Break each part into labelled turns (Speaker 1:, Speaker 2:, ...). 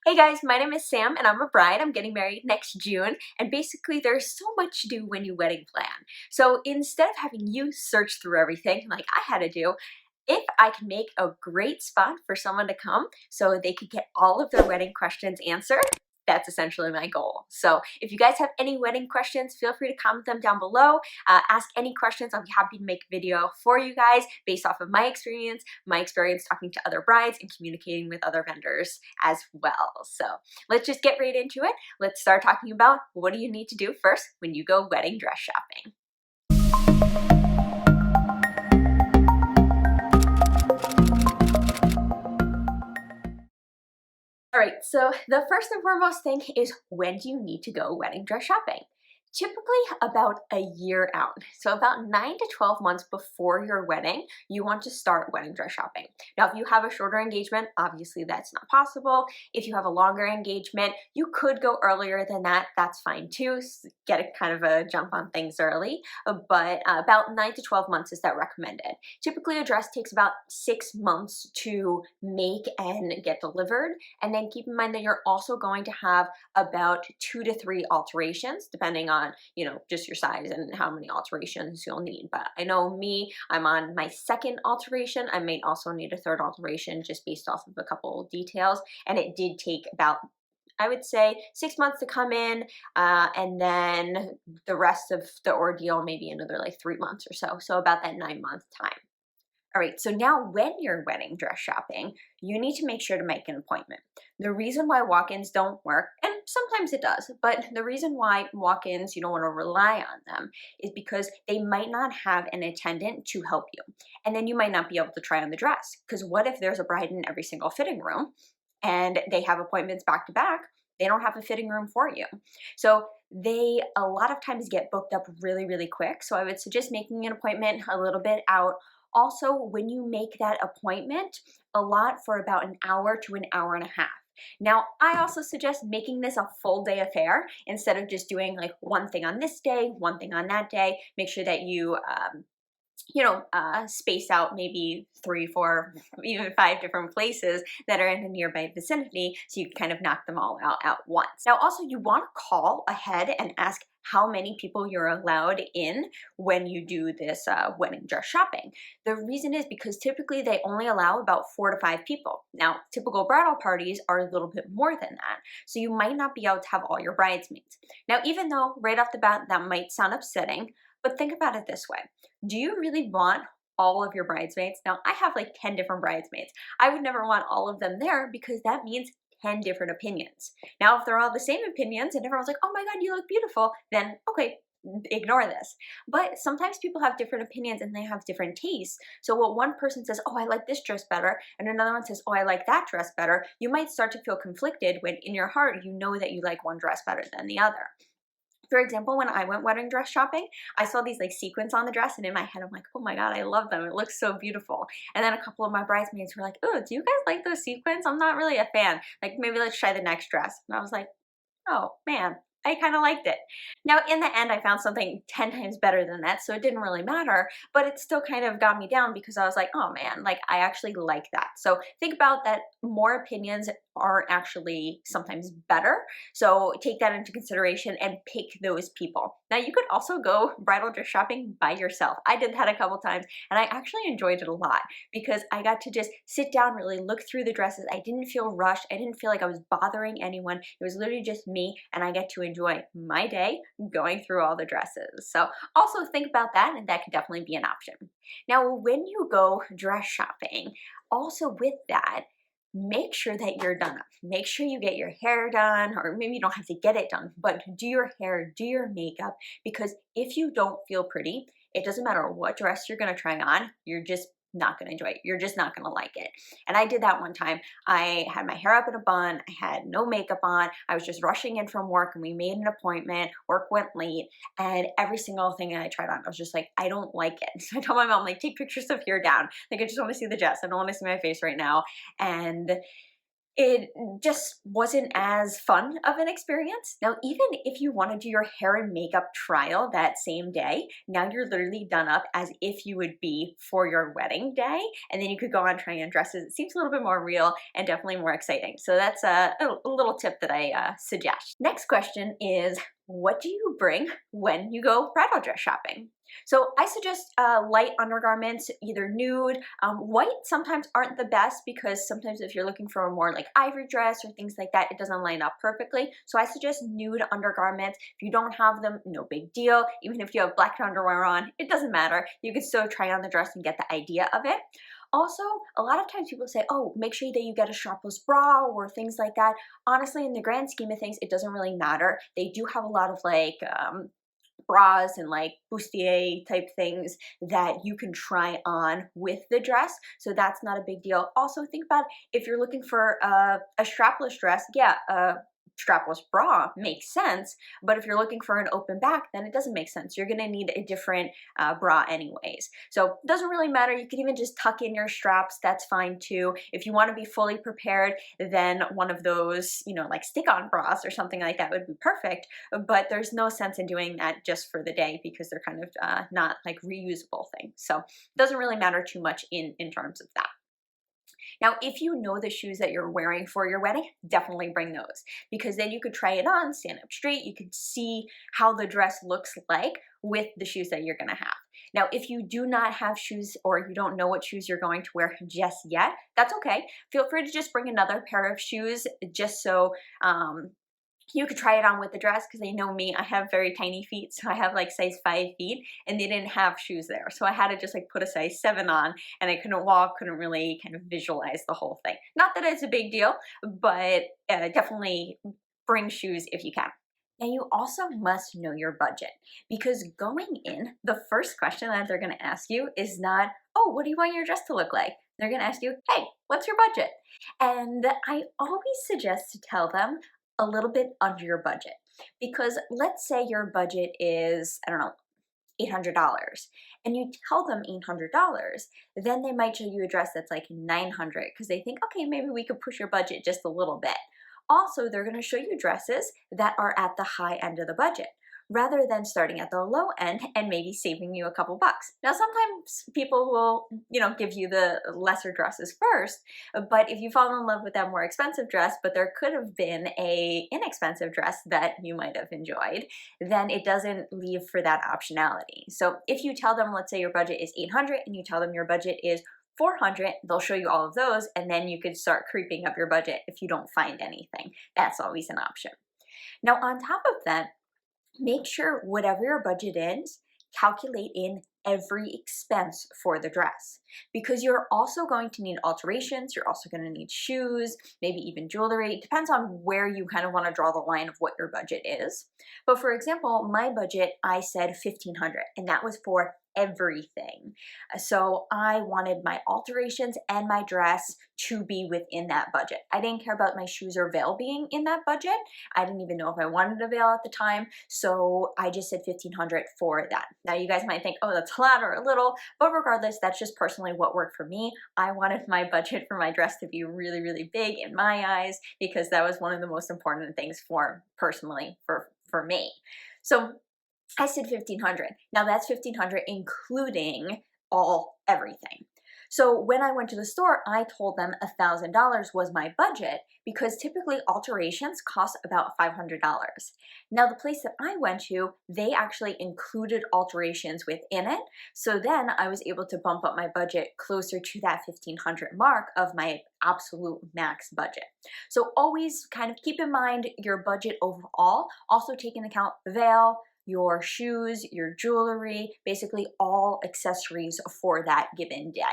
Speaker 1: Hey guys, my name is Sam and I'm a bride. I'm getting married next June, and basically there's so much to do when you wedding plan. So instead of having you search through everything like I had to do, if I can make a great spot for someone to come so they could get all of their wedding questions answered, that's essentially my goal. So if you guys have any wedding questions, feel free to comment them down below. Ask any questions. I'll be happy to make a video for you guys based off of my experience talking to other brides and communicating with other vendors as well. So let's just get right into it. Let's start talking about what do you need to do first when you go wedding dress shopping. All right, so the first and foremost thing is, when do you need to go wedding dress shopping? Typically about a year out. So about 9 to 12 months before your wedding, you want to start wedding dress shopping. Now, if you have a shorter engagement, obviously that's not possible. If you have a longer engagement, you could go earlier than that. That's fine too. Get a kind of a jump on things early, but about 9 to 12 months is that recommended. Typically a dress takes about 6 months to make and get delivered. And then keep in mind that you're also going to have about 2 to 3 alterations, depending on, just your size and how many alterations you'll need. But I know me, I'm on my second alteration. I may also need a third alteration just based off of a couple of details. And it did take about, I would say, 6 months to come in, and then the rest of the ordeal maybe another like 3 months or so. So about that 9-month time. All right, so now when you're wedding dress shopping, you need to make sure to make an appointment. The reason why walk-ins don't work, and sometimes it does, but the reason why walk-ins, you don't want to rely on them, is because they might not have an attendant to help you. And then you might not be able to try on the dress, because what if there's a bride in every single fitting room and they have appointments back to back? They don't have a fitting room for you. So they a lot of times get booked up really, really quick. So I would suggest making an appointment a little bit out. Also, when you make that appointment, allot for about an hour to an hour and a half. Now, I also suggest making this a full day affair instead of just doing like one thing on this day, one thing on that day. Make sure that you space out maybe 3, 4, even 5 different places that are in the nearby vicinity, so you can kind of knock them all out at once. Now, also, you want to call ahead and ask how many people you're allowed in when you do this wedding dress shopping. The reason is because typically they only allow about 4 to 5 people. Now, typical bridal parties are a little bit more than that, so you might not be able to have all your bridesmaids. Now, even though right off the bat that might sound upsetting, but think about it this way. Do you really want all of your bridesmaids? Now, I have like 10 different bridesmaids. I would never want all of them there because that means 10 different opinions. Now, if they're all the same opinions and everyone's like, oh my God, you look beautiful, then okay, ignore this. But sometimes people have different opinions and they have different tastes. So what one person says, oh, I like this dress better, and another one says, oh, I like that dress better, you might start to feel conflicted when in your heart you know that you like one dress better than the other. For example, when I went wedding dress shopping, I saw these like sequins on the dress, and in my head I'm like, oh my God, I love them. It looks so beautiful. And then a couple of my bridesmaids were like, oh, do you guys like those sequins? I'm not really a fan. Like, maybe let's try the next dress. And I was like, oh man, I kind of liked it. Now, in the end, I found something 10 times better than that, so it didn't really matter, but it still kind of got me down because I was like, oh man, like I actually like that. So think about that. More opinions are actually sometimes better. So take that into consideration and pick those people. Now, you could also go bridal dress shopping by yourself. I did that a couple times and I actually enjoyed it a lot because I got to just sit down, really look through the dresses. I didn't feel rushed. I didn't feel like I was bothering anyone. It was literally just me, and I get to enjoy my day going through all the dresses. So also think about that, and that could definitely be an option. Now, when you go dress shopping, also with that, make sure that you're done up. Make sure you get your hair done, or maybe you don't have to get it done, but do your hair, do your makeup, because if you don't feel pretty, it doesn't matter what dress you're going to try on, you're just not going to enjoy it. You're just not going to like it. And I did that one time. I had my hair up in a bun. I had no makeup on. I was just rushing in from work, and we made an appointment. Work went late, and every single thing that I tried on, I was just like, I don't like it. So I told my mom, like, take pictures of here down. Like, I just want to see the dress. I don't want to see my face right now. And it just wasn't as fun of an experience. Now, even if you want to do your hair and makeup trial that same day, now you're literally done up as if you would be for your wedding day, and then you could go on trying on dresses. It seems a little bit more real and definitely more exciting. So that's a little tip that I suggest. Next question is, what do you bring when you go bridal dress shopping? So I suggest light undergarments, either nude. White sometimes aren't the best because sometimes if you're looking for a more like ivory dress or things like that, it doesn't line up perfectly. So I suggest nude undergarments. If you don't have them, no big deal. Even if you have black underwear on, it doesn't matter. You can still try on the dress and get the idea of it. Also, a lot of times people say, oh, make sure that you get a strapless bra or things like that. Honestly, in the grand scheme of things, it doesn't really matter. They do have a lot of like bras and like bustier type things that you can try on with the dress, so that's not a big deal. Also, think about if you're looking for a strapless dress, yeah, strapless bra makes sense, but if you're looking for an open back, then it doesn't make sense. You're gonna need a different bra anyways. So it doesn't really matter. You can even just tuck in your straps, that's fine too. If you wanna be fully prepared, then one of those, you know, like stick-on bras or something like that would be perfect, but there's no sense in doing that just for the day because they're kind of not like reusable things. So it doesn't really matter too much in terms of that. Now, if you know the shoes that you're wearing for your wedding, definitely bring those because then you could try it on, stand up straight, you could see how the dress looks like with the shoes that you're gonna have. Now, if you do not have shoes or you don't know what shoes you're going to wear just yet, that's okay. Feel free to just bring another pair of shoes just so you could try it on with the dress because they know me, I have very tiny feet, so I have like size 5 feet and they didn't have shoes there. So I had to just like put a size 7 on and I couldn't walk, couldn't really kind of visualize the whole thing. Not that it's a big deal, but definitely bring shoes if you can. And you also must know your budget because going in, the first question that they're gonna ask you is not, oh, what do you want your dress to look like? They're gonna ask you, hey, what's your budget? And I always suggest to tell them a little bit under your budget because let's say your budget is, I don't know, $800 and you tell them $800, then they might show you a dress that's like 900 because they think, okay, maybe we could push your budget just a little bit. Also, they're going to show you dresses that are at the high end of the budget rather than starting at the low end and maybe saving you a couple bucks. Now, sometimes people will, you know, give you the lesser dresses first, but if you fall in love with that more expensive dress, but there could have been a inexpensive dress that you might have enjoyed, then it doesn't leave for that optionality. So if you tell them, let's say your budget is 800 and you tell them your budget is 400, they'll show you all of those and then you could start creeping up your budget if you don't find anything. That's always an option. Now, on top of that, make sure whatever your budget is, calculate in every expense for the dress because you're also going to need alterations, you're also going to need shoes, maybe even jewelry. It depends on where you kind of want to draw the line of what your budget is. But for example, my budget, I said $1,500 and that was for everything. So I wanted my alterations and my dress to be within that budget. I didn't care about my shoes or veil being in that budget. I didn't even know if I wanted a veil at the time. So I just said $1,500 for that. Now you guys might think, oh, that's a lot or a little, but regardless, that's just personally what worked for me. I wanted my budget for my dress to be really, really big in my eyes because that was one of the most important things for personally for me. So I said $1,500. Now that's $1,500 including everything. So when I went to the store, I told them $1,000 was my budget because typically alterations cost about $500. Now the place that I went to, they actually included alterations within it. So then I was able to bump up my budget closer to that $1,500 mark of my absolute max budget. So always kind of keep in mind your budget overall. Also take into account veil, your shoes, your jewelry, basically all accessories for that given day.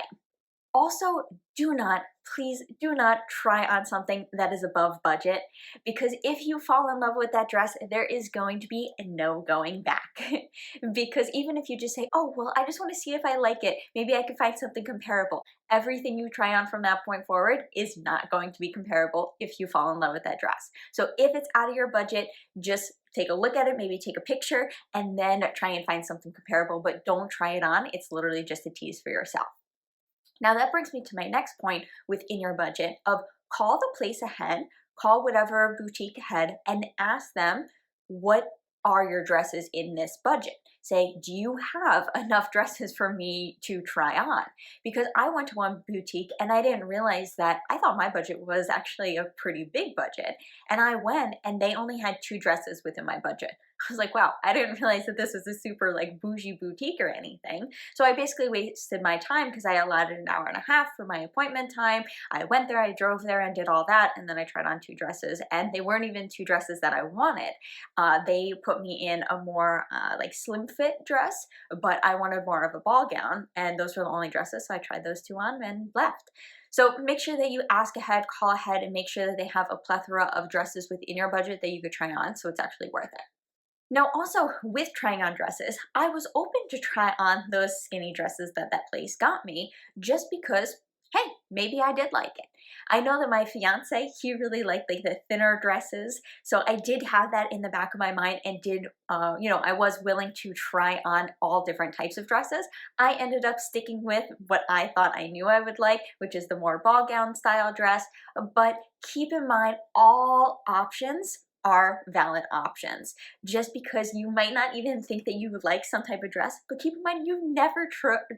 Speaker 1: Also, please do not try on something that is above budget because if you fall in love with that dress, there is going to be no going back. Because even if you just say, oh, well, I just want to see if I like it, maybe I can find something comparable. Everything you try on from that point forward is not going to be comparable if you fall in love with that dress. So if it's out of your budget, just take a look at it, maybe take a picture, and then try and find something comparable, but don't try it on. It's literally just a tease for yourself. Now that brings me to my next point within your budget of call the place ahead, call whatever boutique ahead, and ask them, what are your dresses in this budget? Say, do you have enough dresses for me to try on? Because I went to one boutique and I didn't realize that I thought my budget was actually a pretty big budget. And I went and they only had 2 dresses within my budget. I was like, wow, I didn't realize that this was a super like bougie boutique or anything. So I basically wasted my time because I allotted an hour and a half for my appointment time. I went there, I drove there and did all that, and then I tried on 2 dresses, and they weren't even 2 dresses that I wanted. They put me in a more like slim fit dress, but I wanted more of a ball gown, and those were the only dresses, so I tried those 2 on and left. So make sure that you ask ahead, call ahead, and make sure that they have a plethora of dresses within your budget that you could try on, so it's actually worth it. Now also, with trying on dresses, I was open to try on those skinny dresses that that place got me, just because, hey, maybe I did like it. I know that my fiance, he really liked like the thinner dresses, so I did have that in the back of my mind and did, I was willing to try on all different types of dresses. I ended up sticking with what I thought I knew I would like, which is the more ball gown style dress, but keep in mind all options are valid options. Just because you might not even think that you would like some type of dress, but keep in mind you've never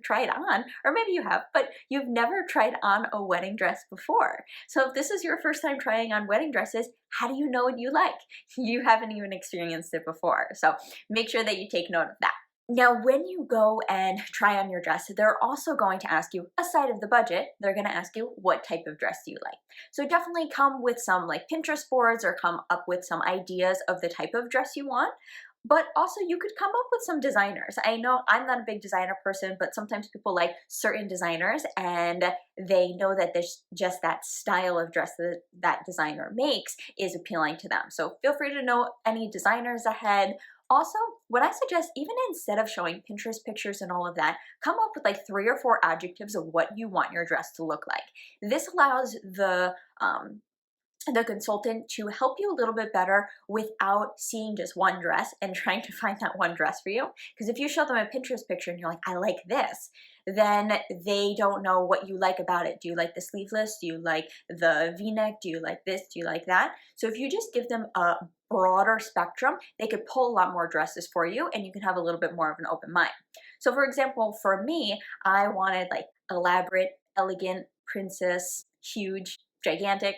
Speaker 1: tried on, or maybe you have, but you've never tried on a wedding dress before. So if this is your first time trying on wedding dresses, how do you know what you like? You haven't even experienced it before. So make sure that you take note of that. Now, when you go and try on your dress, they're also going to ask you, aside of the budget, they're going to ask you, what type of dress do you like? So definitely come with some like Pinterest boards or come up with some ideas of the type of dress you want. But also you could come up with some designers. I know I'm not a big designer person, but sometimes people like certain designers and they know that there's just that style of dress that that designer makes is appealing to them. So feel free to know any designers ahead. Also, what I suggest, even instead of showing Pinterest pictures and all of that, come up with like 3 or 4 adjectives of what you want your dress to look like. This allows the consultant to help you a little bit better without seeing just one dress and trying to find that one dress for you. Because if you show them a Pinterest picture and you're like, I like this, then they don't know what you like about it. Do you like the sleeveless? Do you like the V-neck? Do you like this? Do you like that? So if you just give them a broader spectrum, they could pull a lot more dresses for you and you can have a little bit more of an open mind. So for example, for me, I wanted like elaborate, elegant, princess, huge, gigantic.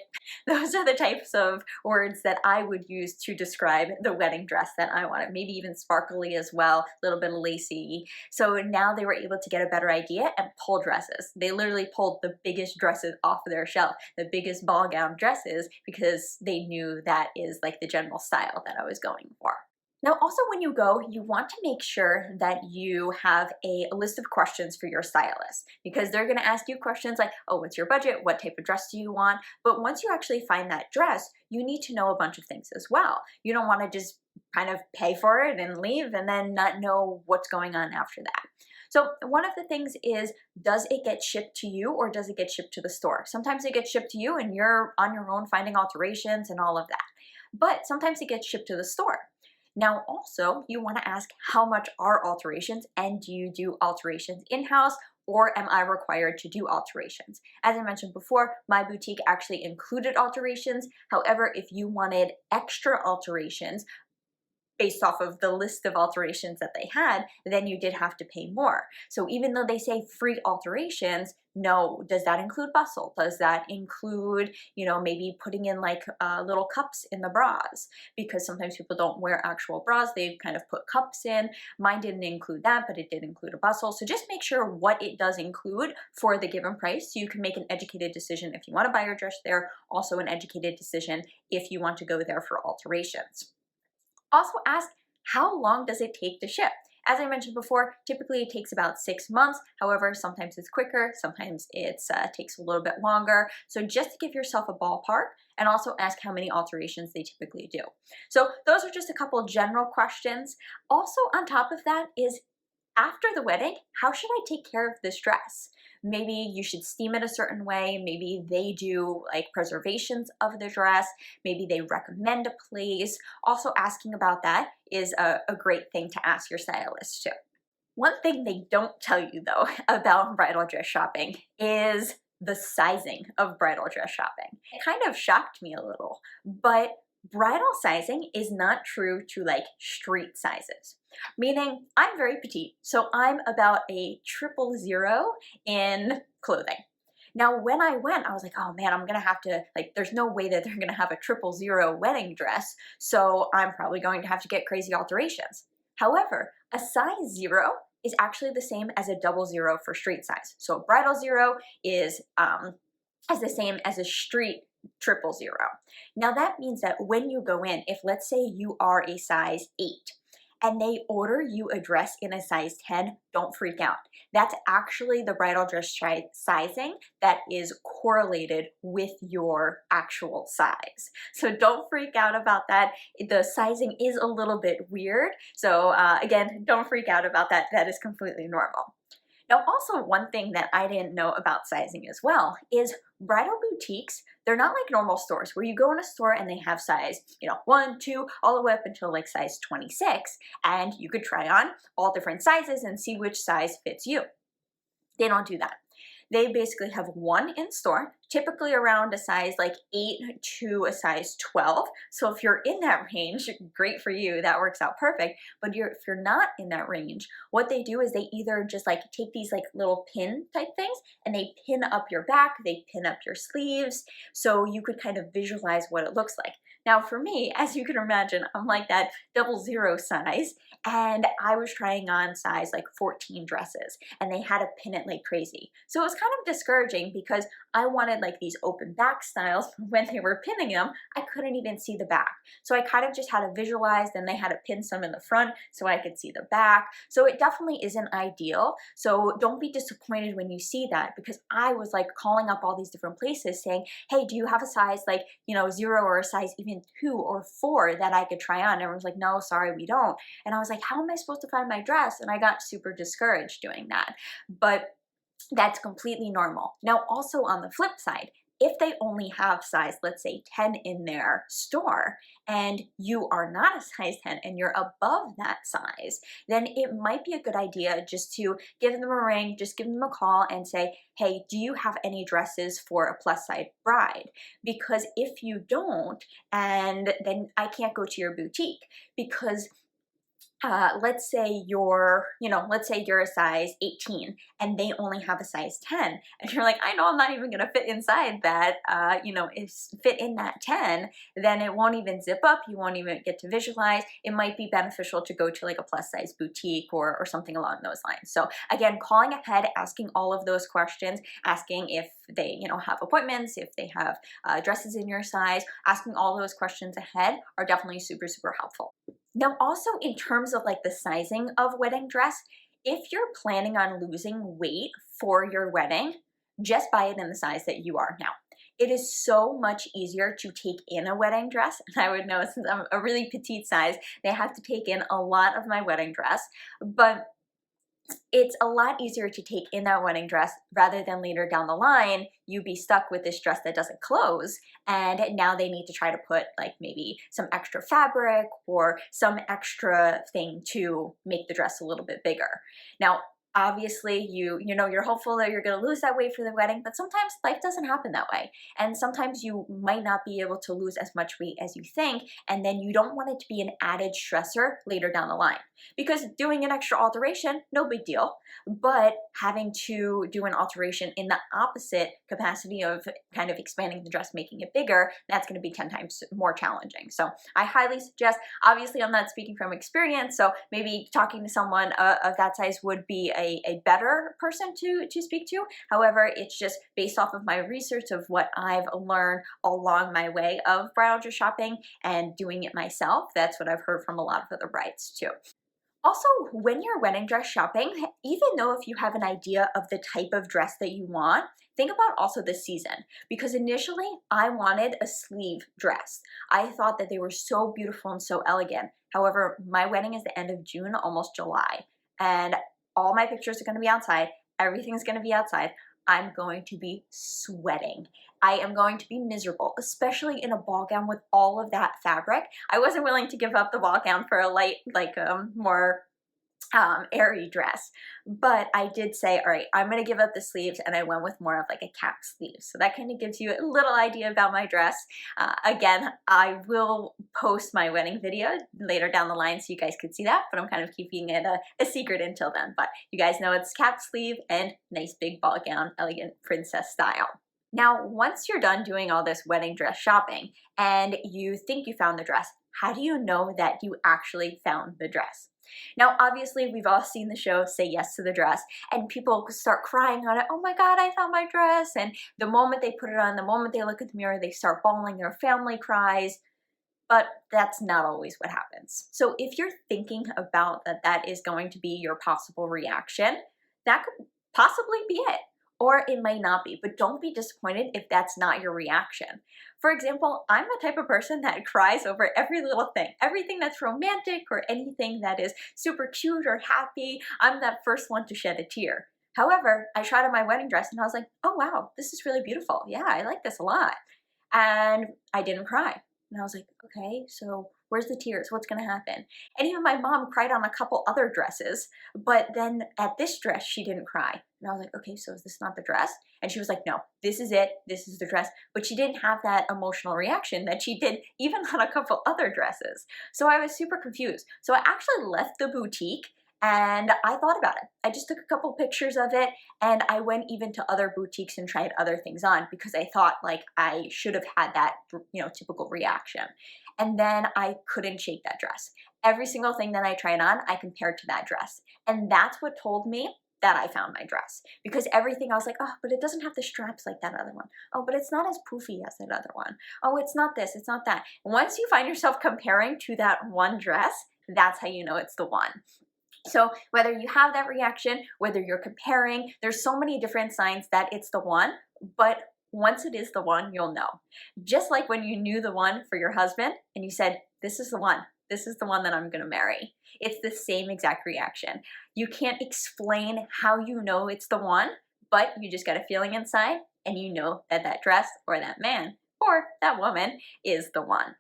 Speaker 1: Those are the types of words that I would use to describe the wedding dress that I wanted. Maybe even sparkly as well, a little bit of lacy. So now they were able to get a better idea and pull dresses. They literally pulled the biggest dresses off of their shelf, the biggest ball gown dresses, because they knew that is like the general style that I was going for. Now, also when you go, you want to make sure that you have a list of questions for your stylist, because they're going to ask you questions like, oh, what's your budget? What type of dress do you want? But once you actually find that dress, you need to know a bunch of things as well. You don't want to just kind of pay for it and leave and then not know what's going on after that. So one of the things is, does it get shipped to you or does it get shipped to the store? Sometimes it gets shipped to you and you're on your own finding alterations and all of that. But sometimes it gets shipped to the store. Now also, you want to ask, how much are alterations, and do you do alterations in-house, or am I required to do alterations? As I mentioned before, my boutique actually included alterations. However, if you wanted extra alterations based off of the list of alterations that they had, then you did have to pay more. So even though they say free alterations, no, does that include bustle? Does that include, maybe putting in like little cups in the bras? Because sometimes people don't wear actual bras, they kind of put cups in. Mine didn't include that, but it did include a bustle. So just make sure what it does include for the given price so you can make an educated decision if you want to buy your dress there, also an educated decision if you want to go there for alterations. Also ask, how long does it take to ship? As I mentioned before, typically it takes about 6 months. However, sometimes it's quicker, sometimes it takes a little bit longer. So just to give yourself a ballpark, and also ask how many alterations they typically do. So those are just a couple general questions. Also on top of that is, after the wedding, how should I take care of this dress? Maybe you should steam it a certain way. Maybe they do like preservations of the dress. Maybe they recommend a place. Also asking about that is a great thing to ask your stylist too. One thing they don't tell you though about bridal dress shopping is the sizing of bridal dress shopping. It kind of shocked me a little, but bridal sizing is not true to like street sizes. Meaning I'm very petite, so I'm about a 000 in clothing. Now, when I went, I was like, oh man, I'm gonna have to, like, there's no way that they're gonna have a 000 wedding dress, so I'm probably going to have to get crazy alterations. However, a size 0 is actually the same as a 00 for street size. So a bridal 0 is the same as a street 000. Now that means that when you go in, if let's say you are a size 8, and they order you a dress in a size 10, don't freak out. That's actually the bridal dress sizing that is correlated with your actual size. So don't freak out about that. The sizing is a little bit weird. So again, don't freak out about that. That is completely normal. Now, also one thing that I didn't know about sizing as well is bridal boutiques, they're not like normal stores where you go in a store and they have size, 1, 2, all the way up until like size 26, and you could try on all different sizes and see which size fits you. They don't do that. They basically have one in store, typically around a size like 8 to a size 12. So if you're in that range, great for you, that works out perfect. But if you're not in that range, what they do is they either just like take these like little pin type things and they pin up your back, they pin up your sleeves, so you could kind of visualize what it looks like. Now for me, as you can imagine, I'm like that 00 size, and I was trying on size like 14 dresses, and they had to pin it like crazy. So it was kind of discouraging because I wanted like these open back styles. When they were pinning them, I couldn't even see the back. So I kind of just had to visualize, then they had to pin some in the front so I could see the back. So it definitely isn't ideal. So don't be disappointed when you see that, because I was like calling up all these different places saying, hey, do you have a size like, 0 or a size even 2 or 4 that I could try on? And everyone's like, no, sorry, we don't. And I was like, how am I supposed to find my dress? And I got super discouraged doing that. But that's completely normal. Now, also on the flip side, if they only have size, let's say 10 in their store, and you are not a size 10 and you're above that size, then it might be a good idea just to give them a ring, just give them a call and say, hey, do you have any dresses for a plus size bride? Because if you don't, and then I can't go to your boutique, because let's say you're a size 18 and they only have a size 10, and you're like, I know I'm not even gonna fit inside that, fit in that 10, then it won't even zip up, you won't even get to visualize. It might be beneficial to go to like a plus size boutique or something along those lines. So again, calling ahead, asking all of those questions, asking if they, have appointments, if they have dresses in your size, asking all those questions ahead are definitely super, super helpful. Now, also in terms of like the sizing of wedding dress, if you're planning on losing weight for your wedding, just buy it in the size that you are now. It is so much easier to take in a wedding dress. And I would know, since I'm a really petite size, they have to take in a lot of my wedding dress, but it's a lot easier to take in that wedding dress rather than later down the line you be stuck with this dress that doesn't close, and now they need to try to put like maybe some extra fabric or some extra thing to make the dress a little bit bigger. Now, obviously you're hopeful that you're going to lose that weight for the wedding, but sometimes life doesn't happen that way, and sometimes you might not be able to lose as much weight as you think, and then you don't want it to be an added stressor later down the line. Because doing an extra alteration, no big deal, but having to do an alteration in the opposite capacity of kind of expanding the dress, making it bigger, that's going to be 10 times more challenging. So I highly suggest, obviously I'm not speaking from experience, so maybe talking to someone of that size would be a better person to speak to. However, it's just based off of my research of what I've learned along my way of bridal dress shopping and doing it myself. That's what I've heard from a lot of other brides too. Also, when you're wedding dress shopping, even though if you have an idea of the type of dress that you want, think about also the season. Because initially, I wanted a sleeve dress. I thought that they were so beautiful and so elegant. However, my wedding is the end of June, almost July, and all my pictures are going to be outside. Everything's going to be outside. I'm going to be sweating. I am going to be miserable, especially in a ball gown with all of that fabric. I wasn't willing to give up the ball gown for a light, like more airy dress. But I did say, all right, I'm gonna give up the sleeves, and I went with more of like a cap sleeve. So that kind of gives you a little idea about my dress. Again, I will post my wedding video later down the line so you guys could see that, but I'm kind of keeping it a secret until then. But you guys know it's cap sleeve and nice big ball gown, elegant princess style. Now, once you're done doing all this wedding dress shopping and you think you found the dress, how do you know that you actually found the dress? Now, obviously, we've all seen the show Say Yes to the Dress, and people start crying on it. Oh my God, I found my dress. And the moment they put it on, the moment they look at the mirror, they start bawling, their family cries. But that's not always what happens. So if you're thinking about that is going to be your possible reaction, that could possibly be it. Or it might not be, but don't be disappointed if that's not your reaction. For example, I'm the type of person that cries over every little thing. Everything that's romantic or anything that is super cute or happy, I'm that first one to shed a tear. However, I tried on my wedding dress and I was like, oh wow, this is really beautiful. Yeah, I like this a lot. And I didn't cry. And I was like, okay, so where's the tears? What's gonna happen? And even my mom cried on a couple other dresses, but then at this dress, she didn't cry. And I was like, okay, so is this not the dress? And she was like, no, this is it. This is the dress. But she didn't have that emotional reaction that she did even on a couple other dresses. So I was super confused. So I actually left the boutique and I thought about it. I just took a couple pictures of it and I went even to other boutiques and tried other things on because I thought like I should have had that, typical reaction. And then I couldn't shake that dress. Every single thing that I tried on, I compared to that dress. And that's what told me that I found my dress. Because everything I was like, oh, but it doesn't have the straps like that other one. Oh, but it's not as poofy as that other one. Oh, it's not this, it's not that. Once you find yourself comparing to that one dress, that's how you know it's the one. So whether you have that reaction, whether you're comparing, there's so many different signs that it's the one, but once it is the one, you'll know. Just like when you knew the one for your husband and you said, this is the one. This is the one that I'm gonna marry. It's the same exact reaction. You can't explain how you know it's the one, but you just got a feeling inside and you know that that dress or that man or that woman is the one.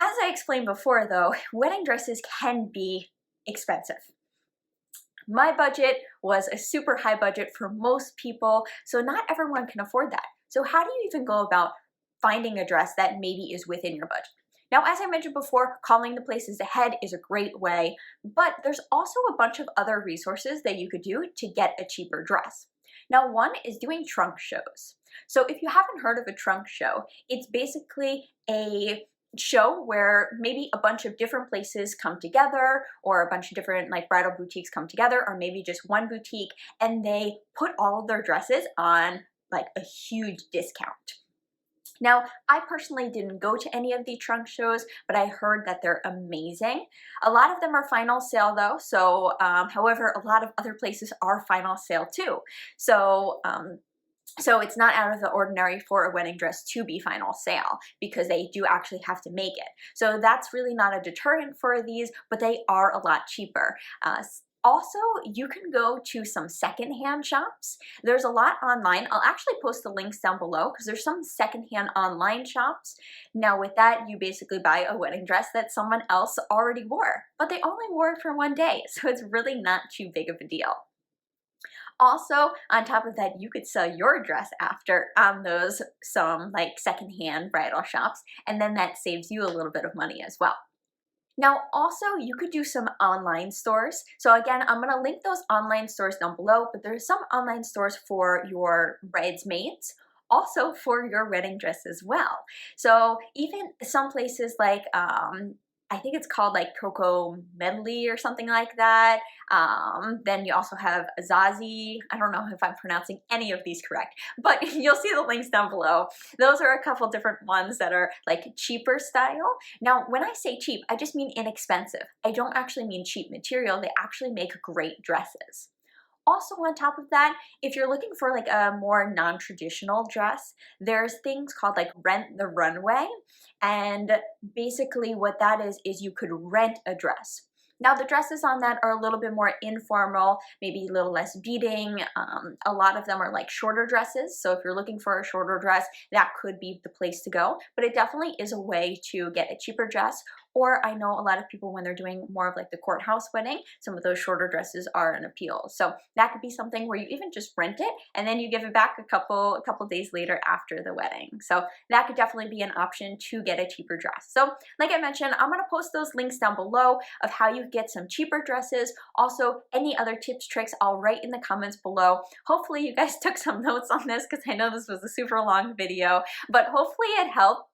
Speaker 1: As I explained before though, wedding dresses can be expensive. My budget was a super high budget for most people, so not everyone can afford that. So how do you even go about finding a dress that maybe is within your budget? Now, as I mentioned before, calling the places ahead is a great way, but there's also a bunch of other resources that you could do to get a cheaper dress. Now, one is doing trunk shows. So if you haven't heard of a trunk show, it's basically a show where maybe a bunch of different places come together or a bunch of different like bridal boutiques come together or maybe just one boutique and they put all of their dresses on like a huge discount. Now, I personally didn't go to any of the trunk shows, but I heard that they're amazing. A lot of them are final sale though, so however, a lot of other places are final sale too. So it's not out of the ordinary for a wedding dress to be final sale because they do actually have to make it. So that's really not a deterrent for these, but they are a lot cheaper. Also, you can go to some secondhand shops. There's a lot online. I'll actually post the links down below because there's some secondhand online shops. Now with that, you basically buy a wedding dress that someone else already wore, but they only wore it for one day. So it's really not too big of a deal. Also, on top of that, you could sell your dress after on those some like secondhand bridal shops, and then that saves you a little bit of money as well. Now, also, you could do some online stores. So again, I'm gonna link those online stores down below, but there's some online stores for your bridesmaids, also for your wedding dress as well. So even some places like, I think it's called like Coco Medley or something like that. Then you also have Azazi. I don't know if I'm pronouncing any of these correct, but you'll see the links down below. Those are a couple different ones that are like cheaper style. Now, when I say cheap, I just mean inexpensive. I don't actually mean cheap material. They actually make great dresses. Also on top of that, if you're looking for like a more non-traditional dress, there's things called like Rent the Runway. And basically what that is you could rent a dress. Now the dresses on that are a little bit more informal, maybe a little less beading. A lot of them are like shorter dresses. So if you're looking for a shorter dress, that could be the place to go. But it definitely is a way to get a cheaper dress or I know a lot of people when they're doing more of like the courthouse wedding, some of those shorter dresses are an appeal. So that could be something where you even just rent it and then you give it back a couple days later after the wedding. So that could definitely be an option to get a cheaper dress. So like I mentioned, I'm gonna post those links down below of how you get some cheaper dresses. Also, any other tips, tricks, I'll write in the comments below. Hopefully you guys took some notes on this because I know this was a super long video, but hopefully it helped.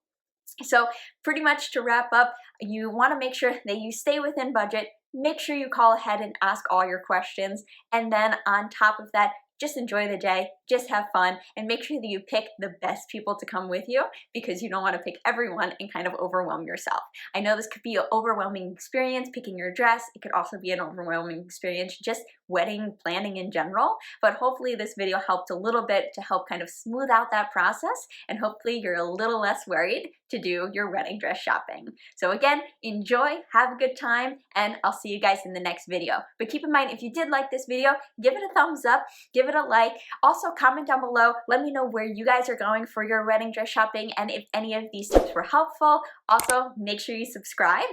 Speaker 1: So pretty much to wrap up, you want to make sure that you stay within budget, make sure you call ahead and ask all your questions, and then on top of that, just enjoy the day, just have fun, and make sure that you pick the best people to come with you because you don't want to pick everyone and kind of overwhelm yourself. I know this could be an overwhelming experience picking your dress. It could also be an overwhelming experience just wedding planning in general, but hopefully this video helped a little bit to help kind of smooth out that process, and hopefully you're a little less worried to do your wedding dress shopping. So again, enjoy, have a good time, and I'll see you guys in the next video. But keep in mind, if you did like this video, give it a thumbs up, give it a like. Also comment down below, let me know where you guys are going for your wedding dress shopping and if any of these tips were helpful. Also, make sure you subscribe,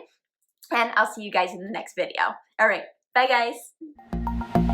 Speaker 1: and I'll see you guys in the next video. All right, bye guys.